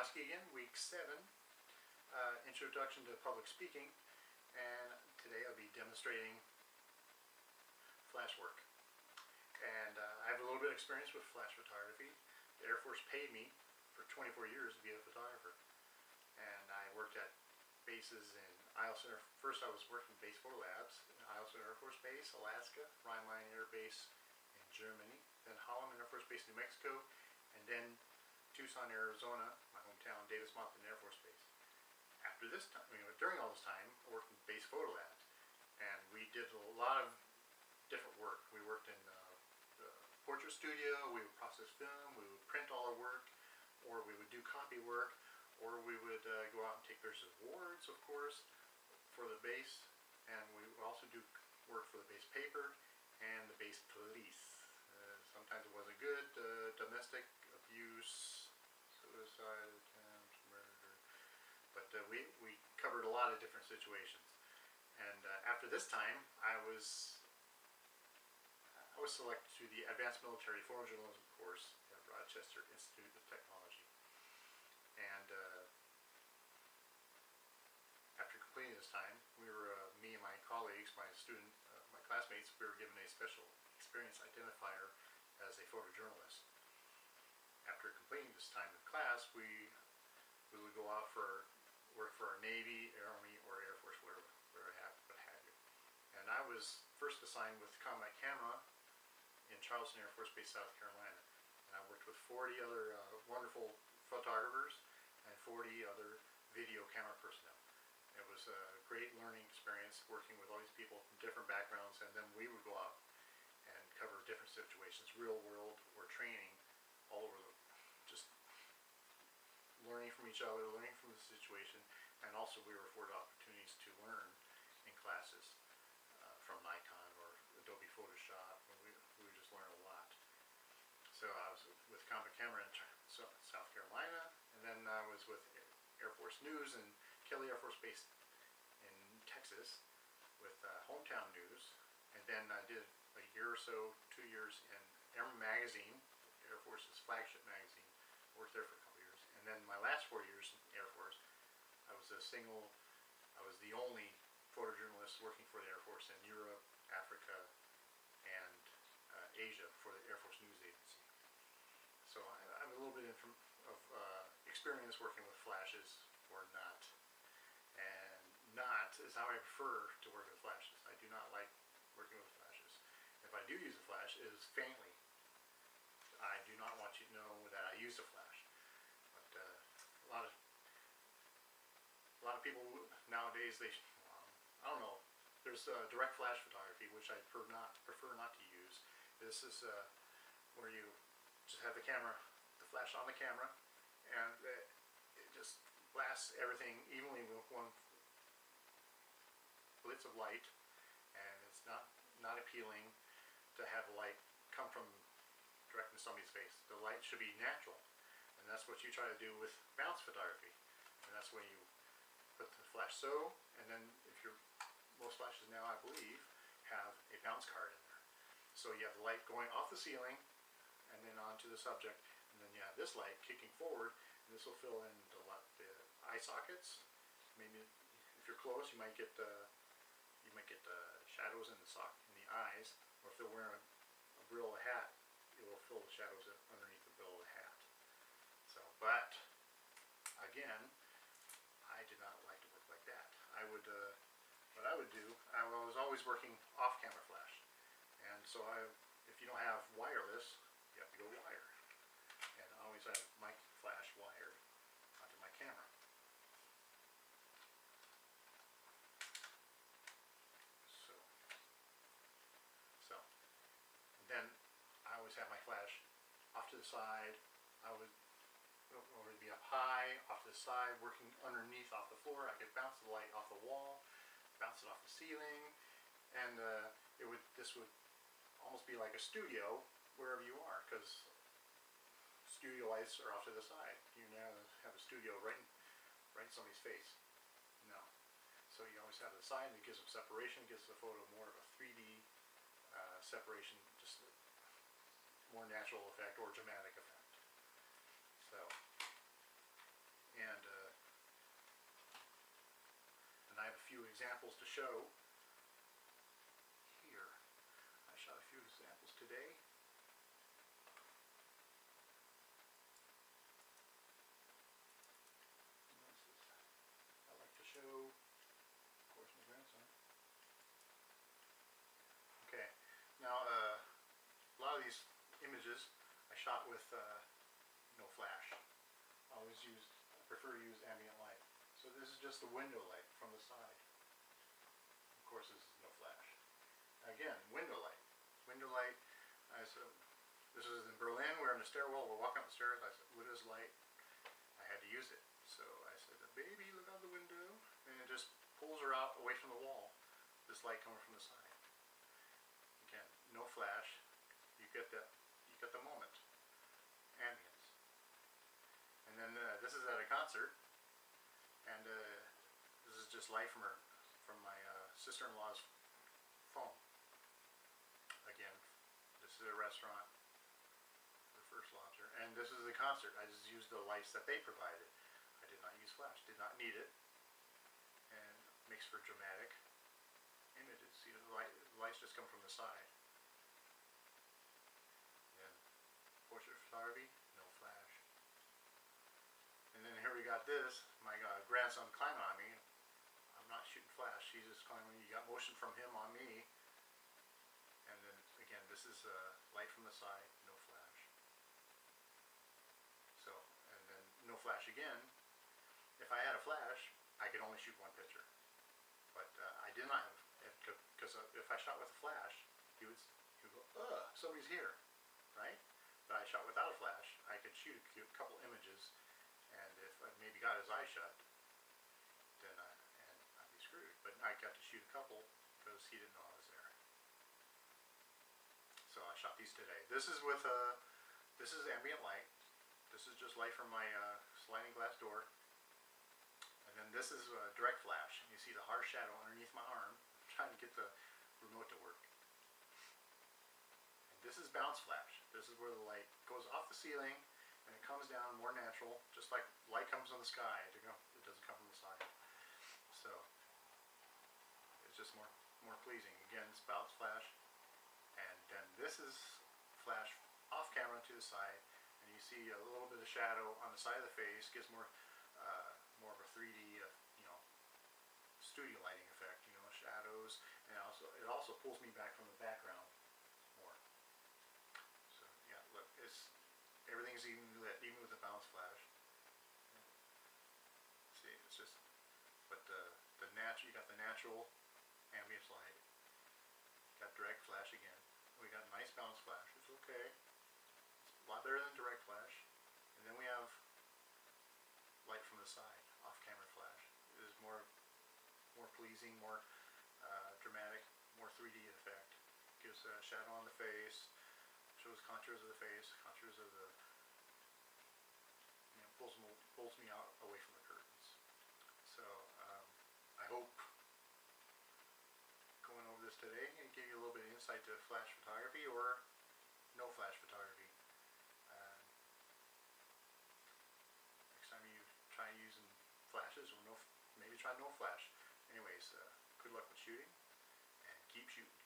Lasky again, week 7, introduction to public speaking, and today I'll be demonstrating flash work. And I have a little bit of experience with flash photography. The Air Force paid me for 24 years to be a photographer, and I worked at bases in Eielson. First I was working base photo labs in Eielson Air Force Base, Alaska, Rhineline Air Base in Germany, then Holloman Air Force Base, New Mexico, and then Tucson, Arizona, my hometown, Davis-Monthan Air Force Base. After this time, during all this time, I worked in base photo labs, and we did a lot of different work. We worked in the portrait studio, we would process film, we would print all our work, or we would do copy work, or we would go out and take pictures of awards, of course, for the base, and we would also do work for the base paper and the base police. Sometimes it wasn't good, domestic abuse, suicide attempts, murder, but we covered a lot of different situations. And after this time, I was selected to the Advanced Military Photojournalism course at Rochester Institute of Technology. And after completing this time, we were, me and my colleagues, my classmates, we were given a special experience identifier as a photojournalist. After completing this time in class, we would go out for work for our Navy, Army, or Air Force, what have you. And I was first assigned with combat camera in Charleston Air Force Base, South Carolina. And I worked with 40 other wonderful photographers and 40 other video camera personnel. It was a great learning experience working with all these people from different backgrounds, and then we would go out and cover different situations, real world or training, all over just learning from each other, learning from the situation, and also we were afforded opportunities to learn in classes from Nikon or Adobe Photoshop, and we would just learn a lot. So I was with Combat Camera in South Carolina, and then I was with Air Force News and Kelly Air Force Base in Texas with Hometown News, and then I did a year or so, 2 years in Air Magazine, Air Force's flagship magazine. I worked there for a couple years, and then my last 4 years in Air Force, I was the only photojournalist working for the Air Force in Europe, Africa, and Asia for the Air Force News Agency. So I have a little bit of experience working with flashes, or not. And not is how I prefer to work with flashes. I do not like working with flashes. If I do use a flash, it is faintly. I do not want you to know that I use a flash. But a lot of people nowadays, I don't know. There's direct flash photography, which I prefer not to use. This is where you just have the flash on the camera, and it just blasts everything evenly with one blitz of light, and it's not appealing to have the light come from directly in somebody's face. The light should be natural, and that's what you try to do with bounce photography. And that's when you put the flash so, and then most flashes now, I believe, have a bounce card in there. So you have the light going off the ceiling and then onto the subject, and then you have this light kicking forward, and this will fill in the eye sockets. Maybe if you're close, you might get shadows in the eyes, or if they're wearing a brill of a hat, it will fill the shadows underneath the brill of the hat. So, but again, I did not like to work like that. What I would do, I was always working off-camera flash, and so if you don't have wireless, you have to go wire, and I always have my flash wired onto my camera. So then I always have my flash off to the side. I would be up high, off to the side, working underneath, off the floor. I could bounce the light off the wall, bounce it off the ceiling, and this would almost be like a studio wherever you are, because studio lights are off to the side. You now have a studio right in somebody's face. No. So you always have the side, and it gives them separation, gives the photo more of a 3D separation, just more natural effect or dramatic effect. So few examples to show here. I shot a few examples today. I like to show, of course, my grandson. Okay, now a lot of these images I shot with no flash. I prefer to use ambient light. So this is just the window light from the side. Of course, this is no flash. Again, window light. Window light. This is in Berlin. We're in the stairwell. We're walking up the stairs. I said, "What is light?" I had to use it. So I said, "Baby, look out the window," and it just pulls her out away from the wall. This light coming from the side. Again, no flash. You get that. You get the moment. Ambience. And then this is at a concert, and this is just light from my sister-in-law's phone. Again, this is a restaurant, the First Lobster, and this is the concert. I just used the lights that they provided. I did not use flash. Did not need it, and makes for dramatic images. See, the lights just come from the side. Then portrait photography, no flash. And then here we got this. My grandson climbing on me. I'm not shooting flash. He's just climbing on me. You got motion from him on me. And then again, this is light from the side, no flash. So, and then no flash again. If I had a flash, I could only shoot one picture. But I did not have, because if I shot with a flash, he would go, "Ugh, somebody's here," right? But I shot without a flash. I could shoot a couple images. And if I maybe got his eye shut, then I'd be screwed. But I got to shoot a couple because he didn't know I was there. So I shot these today. This is with this is ambient light. This is just light from my sliding glass door. And then this is direct flash. You see the harsh shadow underneath my arm. I'm trying to get the remote to work. And this is bounce flash. This is where the light goes off the ceiling. And it comes down more natural, just like light comes from the sky. It doesn't come from the side. So it's just more pleasing. Again, it's bounce flash, and then this is flash off camera to the side, and you see a little bit of shadow on the side of the face. Gives more of a 3D, studio lighting effect. Shadows, and it also pulls me back from the background more. So yeah, look, everything's even lit, even with the bounce flash. See, it's just, but you got the natural ambience light. Got direct flash again. We got nice bounce flash. It's okay. It's a lot better than direct flash. And then we have light from the side, off-camera flash. It is more pleasing, more dramatic, more 3D effect. Gives a shadow on the face. Shows contours of the face, contours of the, pulls me out away from the curtains. So I hope going over this today and give you a little bit of insight to flash photography or no flash photography. Next time you try using flashes or maybe try no flash. Anyways, good luck with shooting and keep shooting.